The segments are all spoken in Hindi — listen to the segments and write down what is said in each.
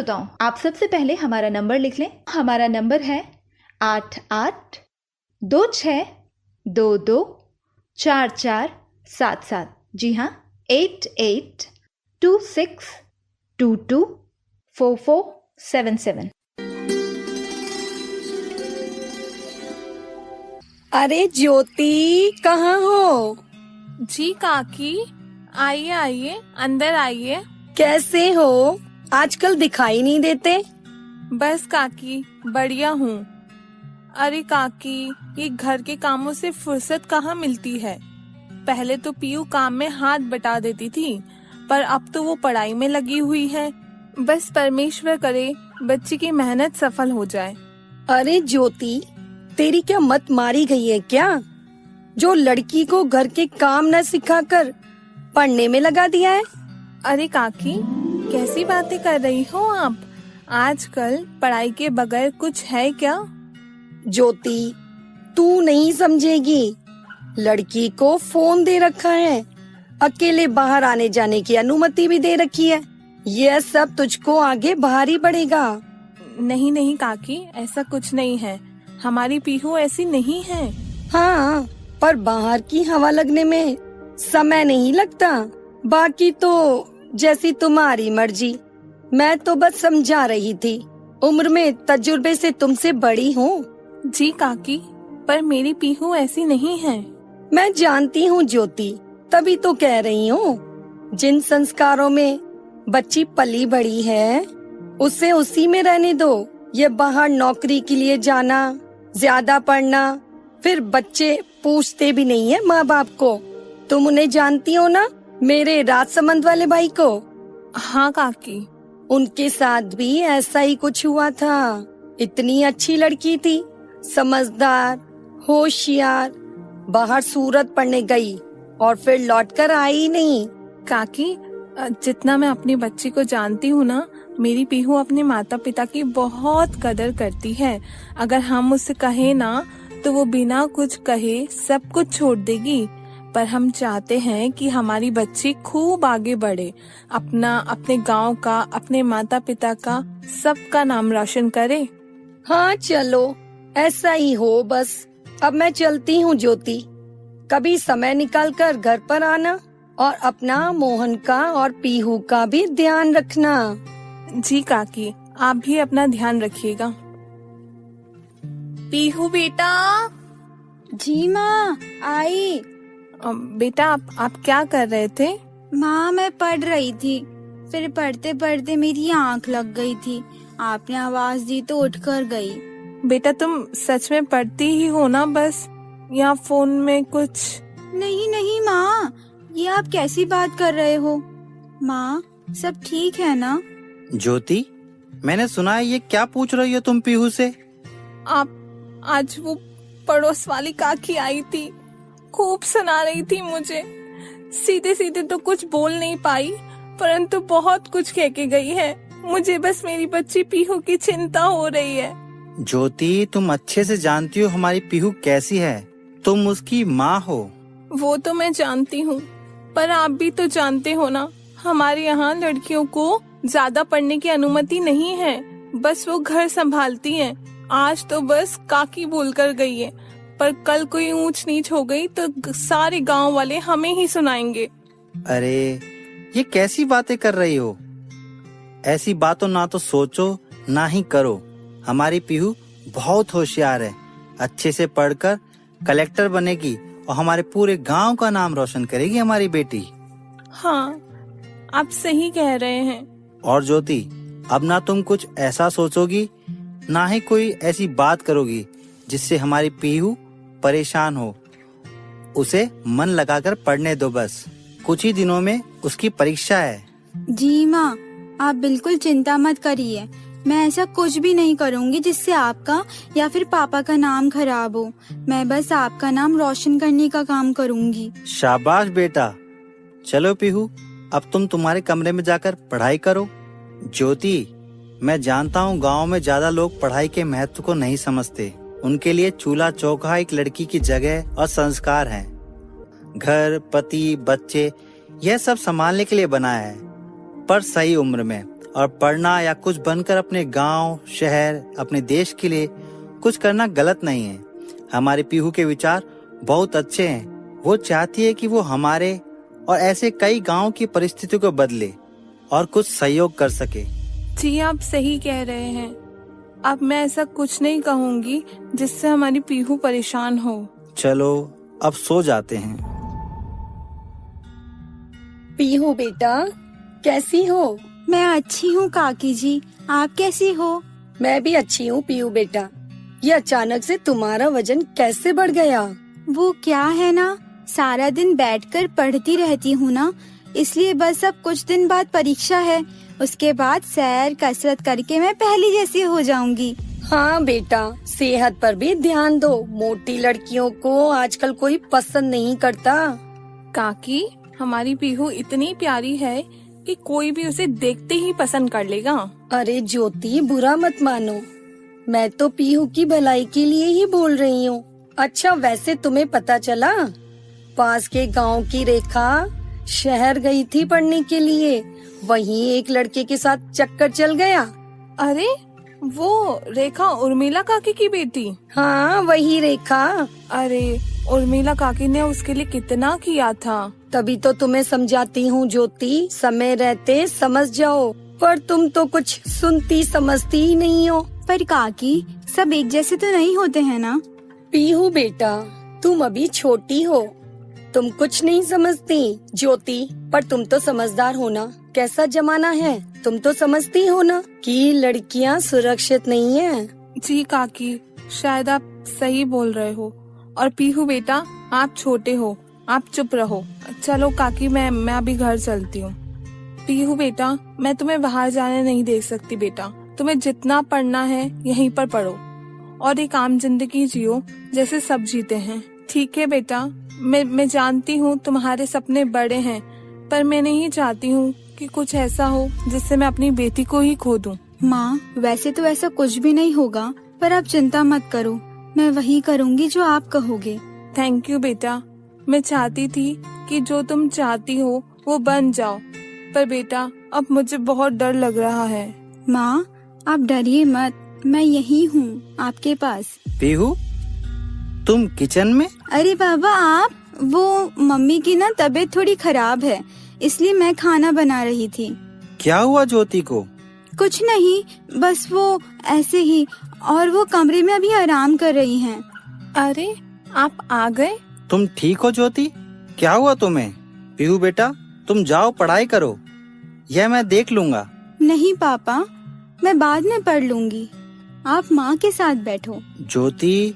श्रोताओं, आप सबसे पहले हमारा नंबर लिख लें। हमारा नंबर है 8826224477। जी हाँ, 8826224477। अरे ज्योति, कहाँ हो? जी काकी, आइए आइए, अंदर आइए। कैसे हो? आजकल दिखाई नहीं देते। बस काकी, बढ़िया हूँ। अरे काकी, ये घर के कामों से फुर्सत कहाँ मिलती है। पहले तो पीयू काम में हाथ बटा देती थी, पर अब तो वो पढ़ाई में लगी हुई है। बस परमेश्वर करे बच्ची की मेहनत सफल हो जाए। अरे ज्योति, तेरी क्या मत मारी गई है क्या? जो लड़की को घर के काम न सिखाकर पढ़ने में लगा दिया है। अरे काकी, कैसी बातें कर रही हो आप? आजकल पढ़ाई के बगैर कुछ है क्या? ज्योति, तू नहीं समझेगी। लड़की को फोन दे रखा है, अकेले बाहर आने जाने की अनुमति भी दे रखी है। यह सब तुझको आगे भारी पड़ेगा। नहीं नहीं काकी, ऐसा कुछ नहीं है। हमारी पीहू ऐसी नहीं है। हाँ, पर बाहर की हवा लगने में समय नहीं लगता। बाकी तो जैसी तुम्हारी मर्जी। मैं तो बस समझा रही थी। उम्र में तजुर्बे से तुमसे बड़ी हूँ। जी काकी, पर मेरी पीहू ऐसी नहीं है। मैं जानती हूँ ज्योति, तभी तो कह रही हूँ। जिन संस्कारों में बच्ची पली बड़ी है, उसे उसी में रहने दो। ये बाहर नौकरी के लिए जाना, ज्यादा पढ़ना, फिर बच्चे पूछते भी नहीं है माँ बाप को। तुम उन्हें जानती हो ना, मेरे राजसमंद वाले भाई को। हाँ काकी, उनके साथ भी ऐसा ही कुछ हुआ था। इतनी अच्छी लड़की थी, समझदार, होशियार। बाहर सूरत पढ़ने गई और फिर लौटकर आई नहीं। काकी, जितना मैं अपनी बच्ची को जानती हूँ ना, मेरी पीहू अपने माता पिता की बहुत कदर करती है। अगर हम उससे कहे ना, तो वो बिना कुछ कहे सब कुछ छोड़ देगी। पर हम चाहते हैं कि हमारी बच्ची खूब आगे बढ़े, अपने गांव का, अपने माता पिता का, सबका नाम रोशन करे। हाँ चलो, ऐसा ही हो बस। अब मैं चलती हूँ ज्योति। कभी समय निकालकर घर पर आना और अपना, मोहन का और पीहू का भी ध्यान रखना। जी काकी, आप भी अपना ध्यान रखिएगा। पीहू बेटा। जी माँ, आई। बेटा, आप क्या कर रहे थे? माँ, मैं पढ़ रही थी, फिर पढ़ते पढ़ते मेरी आँख लग गई थी। आपने आवाज दी तो उठकर गई। बेटा, तुम सच में पढ़ती ही हो ना बस, या फोन में कुछ? नहीं नहीं माँ, ये आप कैसी बात कर रहे हो? माँ, सब ठीक है ना? ज्योति, मैंने सुना है ये क्या पूछ रही हो तुम पीहू से? आप आज वो पड़ोस वाली काकी आई थी, खूब सुना रही थी मुझे। सीधे सीधे तो कुछ बोल नहीं पाई, परंतु बहुत कुछ कह के गई है। मुझे बस मेरी बच्ची पीहू की चिंता हो रही है। ज्योति, तुम अच्छे से जानती हो हमारी पीहू कैसी है। तुम उसकी माँ हो। वो तो मैं जानती हूँ, पर आप भी तो जानते हो ना, हमारे यहाँ लड़कियों को ज्यादा पढ़ने की अनुमति नहीं है। बस वो घर संभालती हैं। आज तो बस काकी बोलकर गई है, पर कल कोई ऊंच नीच हो गई तो सारे गांव वाले हमें ही सुनाएंगे। अरे, ये कैसी बातें कर रही हो? ऐसी बातों ना तो सोचो ना ही करो। हमारी पीहू बहुत होशियार है, अच्छे से पढ़कर कलेक्टर बनेगी और हमारे पूरे गांव का नाम रोशन करेगी हमारी बेटी। हाँ, आप सही कह रहे हैं। और ज्योति, अब ना तुम कुछ ऐसा सोचोगी, ना ही कोई ऐसी बात करोगी जिससे हमारी पीहू परेशान हो। उसे मन लगाकर पढ़ने दो बस। कुछ ही दिनों में उसकी परीक्षा है। जी माँ, आप बिल्कुल चिंता मत करिए। मैं ऐसा कुछ भी नहीं करूँगी जिससे आपका या फिर पापा का नाम खराब हो। मैं बस आपका नाम रोशन करने का काम करूँगी। शाबाश बेटा। चलो पीहू, अब तुम तुम्हारे कमरे में जाकर पढ़ाई करो। ज्योति, मैं जानता हूँ गांव में ज्यादा लोग पढ़ाई के महत्व को नहीं समझते। उनके लिए चूल्हा चौका एक लड़की की जगह और संस्कार है। घर, पति, बच्चे, यह सब संभालने के लिए बनाया है, पर सही उम्र में और पढ़ना या कुछ बनकर अपने गांव, शहर, अपने देश के लिए कुछ करना गलत नहीं है। हमारे पीहू के विचार बहुत अच्छे हैं। वो चाहती है कि वो हमारे और ऐसे कई गांव की परिस्थितियों को बदले और कुछ सहयोग कर सके। जी आप सही कह रहे हैं। अब मैं ऐसा कुछ नहीं कहूँगी जिससे हमारी पीहू परेशान हो। चलो अब सो जाते हैं। पीहू बेटा, कैसी हो? मैं अच्छी हूँ काकी जी, आप कैसी हो? मैं भी अच्छी हूँ पीहू बेटा। ये अचानक से तुम्हारा वजन कैसे बढ़ गया? वो क्या है ना, सारा दिन बैठकर पढ़ती रहती हूँ ना, इसलिए बस अब कुछ दिन बाद परीक्षा है। उसके बाद सैर कसरत करके मैं पहली जैसी हो जाऊंगी। हाँ बेटा, सेहत पर भी ध्यान दो। मोटी लड़कियों को आजकल कोई पसंद नहीं करता। काकी, हमारी पीहू इतनी प्यारी है कि कोई भी उसे देखते ही पसंद कर लेगा। अरे ज्योति, बुरा मत मानो, मैं तो पीहू की भलाई के लिए ही बोल रही हूँ। अच्छा, वैसे तुम्हें पता चला, पास के गांव की रेखा शहर गई थी पढ़ने के लिए, वहीं एक लड़के के साथ चक्कर चल गया। अरे वो रेखा उर्मिला काकी की बेटी? हाँ, वही रेखा। अरे उर्मिला काकी ने उसके लिए कितना किया था। तभी तो तुम्हें समझाती हूँ ज्योति, समय रहते समझ जाओ, पर तुम तो कुछ सुनती समझती ही नहीं हो। पर काकी, सब एक जैसे तो नहीं होते हैं ना? पीहू बेटा, तुम अभी छोटी हो, तुम कुछ नहीं समझती। ज्योति, पर तुम तो समझदार हो ना, कैसा जमाना है, तुम तो समझती हो ना कि लड़कियां सुरक्षित नहीं है। जी काकी, शायद आप सही बोल रहे हो। और पीहू बेटा, आप छोटे हो, आप चुप रहो। चलो काकी, मैं अभी घर चलती हूँ। पीहू बेटा, मैं तुम्हें बाहर जाने नहीं दे सकती बेटा। तुम्हें जितना पढ़ना है यहीं पर पढ़ो और एक आम जिंदगी जियो जैसे सब जीते हैं। ठीक है बेटा, मैं जानती हूँ तुम्हारे सपने बड़े हैं, पर मैं नहीं चाहती हूँ कि कुछ ऐसा हो जिससे मैं अपनी बेटी को ही खो दूँ। माँ, वैसे तो ऐसा कुछ भी नहीं होगा, पर आप चिंता मत करो, मैं वही करूँगी जो आप कहोगे। थैंक यू बेटा। मैं चाहती थी कि जो तुम चाहती हो वो बन जाओ, पर बेटा अब मुझे बहुत डर लग रहा है। माँ, आप डरिए मत, मैं यही हूँ आपके पास। पीहू, तुम किचन में? अरे बाबा आप, वो मम्मी की ना तबीयत थोड़ी खराब है, इसलिए मैं खाना बना रही थी। क्या हुआ ज्योति को? कुछ नहीं, बस वो ऐसे ही, और वो कमरे में अभी आराम कर रही हैं। अरे आप आ गए? तुम ठीक हो ज्योति? क्या हुआ तुम्हें? पीहू बेटा, तुम जाओ पढ़ाई करो, यह मैं देख लूंगा। नहीं पापा, मैं बाद में पढ़ लूंगी, आप माँ के साथ बैठो। ज्योति,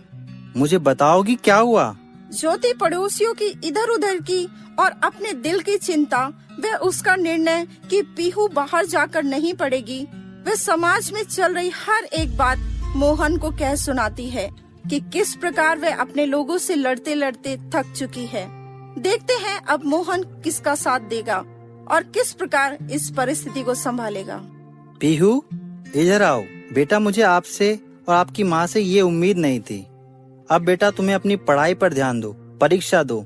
मुझे बताओगी क्या हुआ? ज्योति पड़ोसियों की इधर उधर की और अपने दिल की चिंता, वह उसका निर्णय कि पीहू बाहर जाकर नहीं पढ़ेगी, वह समाज में चल रही हर एक बात मोहन को कह सुनाती है कि किस प्रकार वह अपने लोगों से लड़ते लड़ते थक चुकी है। देखते हैं अब मोहन किसका साथ देगा और किस प्रकार इस परिस्थिति को संभालेगा। पीहू, इधर आओ बेटा। मुझे आपसे और आपकी माँ से ये उम्मीद नहीं थी। अब बेटा तुम्हें अपनी पढ़ाई पर ध्यान दो, परीक्षा दो।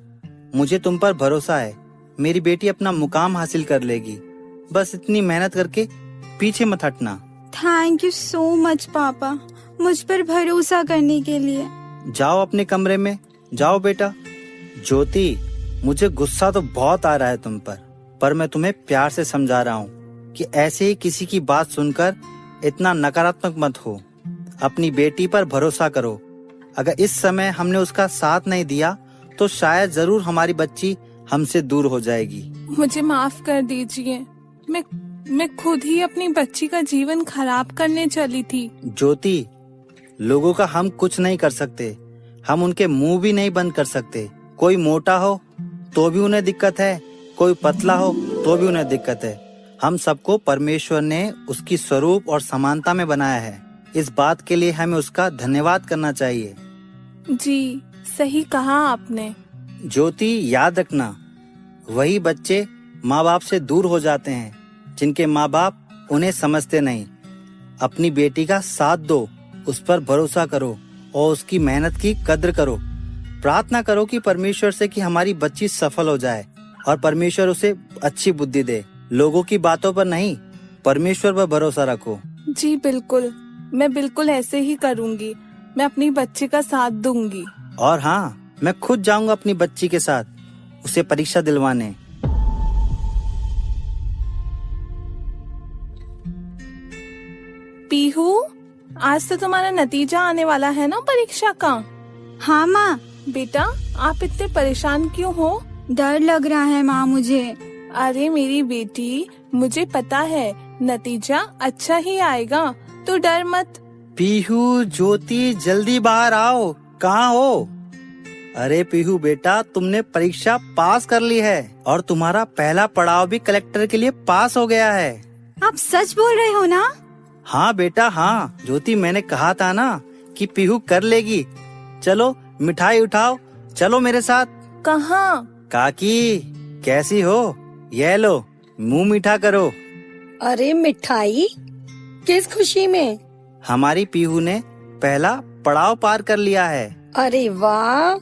मुझे तुम पर भरोसा है, मेरी बेटी अपना मुकाम हासिल कर लेगी। बस इतनी मेहनत करके पीछे मत हटना। थैंक यू सो मच पापा, मुझ पर भरोसा करने के लिए। जाओ अपने कमरे में, जाओ बेटा। ज्योति, मुझे गुस्सा तो बहुत आ रहा है तुम पर मैं तुम्हें प्यार से समझा रहा हूँ कि ऐसे ही किसी की बात सुनकर इतना नकारात्मक मत हो। अपनी बेटी पर भरोसा करो। अगर इस समय हमने उसका साथ नहीं दिया तो शायद जरूर हमारी बच्ची हमसे दूर हो जाएगी। मुझे माफ कर दीजिए, मैं खुद ही अपनी बच्ची का जीवन खराब करने चली थी। ज्योति, लोगों का हम कुछ नहीं कर सकते, हम उनके मुंह भी नहीं बंद कर सकते। कोई मोटा हो तो भी उन्हें दिक्कत है, कोई पतला हो तो भी उन्हें दिक्कत है। हम सबको परमेश्वर ने उसकी स्वरूप और समानता में बनाया है। इस बात के लिए हमें उसका धन्यवाद करना चाहिए। जी, सही कहा आपने। ज्योति, याद रखना, वही बच्चे माँ बाप से दूर हो जाते हैं जिनके माँ बाप उन्हें समझते नहीं। अपनी बेटी का साथ दो, उस पर भरोसा करो और उसकी मेहनत की कद्र करो। प्रार्थना करो कि परमेश्वर से कि हमारी बच्ची सफल हो जाए और परमेश्वर उसे अच्छी बुद्धि दे। लोगों की बातों पर नहीं, परमेश्वर पर भरोसा रखो। जी बिल्कुल, मैं बिल्कुल ऐसे ही करूँगी। मैं अपनी बच्ची का साथ दूंगी। और हाँ, मैं खुद जाऊंगा अपनी बच्ची के साथ उसे परीक्षा दिलवाने। पीहू, आज तो तुम्हारा नतीजा आने वाला है ना परीक्षा का? हाँ माँ। बेटा, आप इतने परेशान क्यों हो? डर लग रहा है माँ मुझे। अरे मेरी बेटी, मुझे पता है नतीजा अच्छा ही आएगा, तो डर मत। पीहू, ज्योति, जल्दी बाहर आओ। कहाँ हो? अरे पीहू बेटा, तुमने परीक्षा पास कर ली है और तुम्हारा पहला पड़ाव भी कलेक्टर के लिए पास हो गया है। आप सच बोल रहे हो ना? हाँ बेटा हाँ, ज्योति, मैंने कहा था ना कि पीहू कर लेगी। चलो मिठाई उठाओ, चलो मेरे साथ। कहाँ? काकी, कैसी हो? ये लो, मुंह मीठा करो। अरे मिठाई, किस खुशी में? हमारी पीहू ने पहला पड़ाव पार कर लिया है। अरे वाह,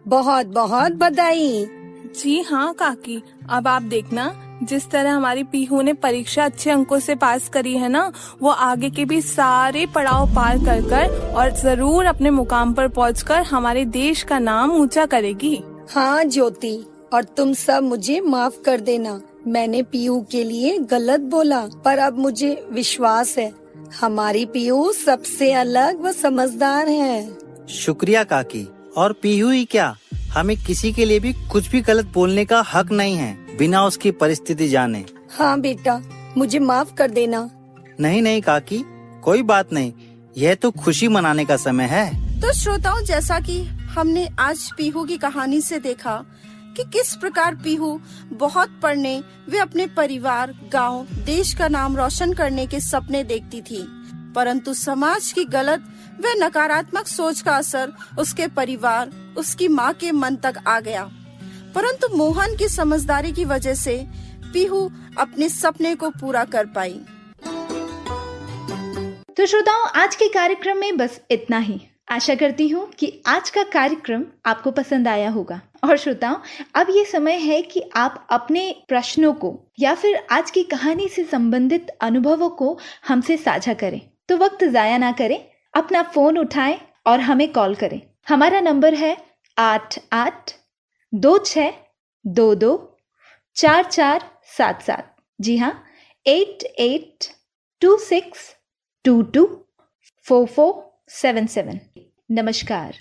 बहुत बहुत बधाई। जी हाँ काकी, अब आप देखना, जिस तरह हमारी पीहू ने परीक्षा अच्छे अंकों से पास करी है ना, वो आगे के भी सारे पड़ाव पार कर और जरूर अपने मुकाम पर पहुंचकर हमारे देश का नाम ऊंचा करेगी। हाँ ज्योति, और तुम सब मुझे माफ कर देना, मैंने पीहू के लिए गलत बोला, पर अब मुझे विश्वास है हमारी पीहू सबसे अलग व समझदार है। शुक्रिया काकी। और पीहू ही क्या, हमें किसी के लिए भी कुछ भी गलत बोलने का हक नहीं है, बिना उसकी परिस्थिति जाने। हाँ बेटा, मुझे माफ कर देना। नहीं नहीं काकी, कोई बात नहीं, यह तो खुशी मनाने का समय है। तो श्रोताओं, जैसा कि हमने आज पीहू की कहानी से देखा कि किस प्रकार पीहू बहुत पढ़ने वे अपने परिवार, गांव, देश का नाम रोशन करने के सपने देखती थी, परंतु समाज की गलत व नकारात्मक सोच का असर उसके परिवार, उसकी माँ के मन तक आ गया। परंतु मोहन की समझदारी की वजह से पीहू अपने सपने को पूरा कर पाई। तो श्रोताओं, आज के कार्यक्रम में बस इतना ही। आशा करती हूँ कि आज का कार्यक्रम आपको पसंद आया होगा। और श्रोताओं, अब ये समय है कि आप अपने प्रश्नों को या फिर आज की कहानी से संबंधित अनुभवों को हमसे साझा करें। तो वक्त जाया ना करें, अपना फोन उठाएं और हमें कॉल करें। हमारा नंबर है 8826224477। जी हाँ, 8826224477। नमस्कार।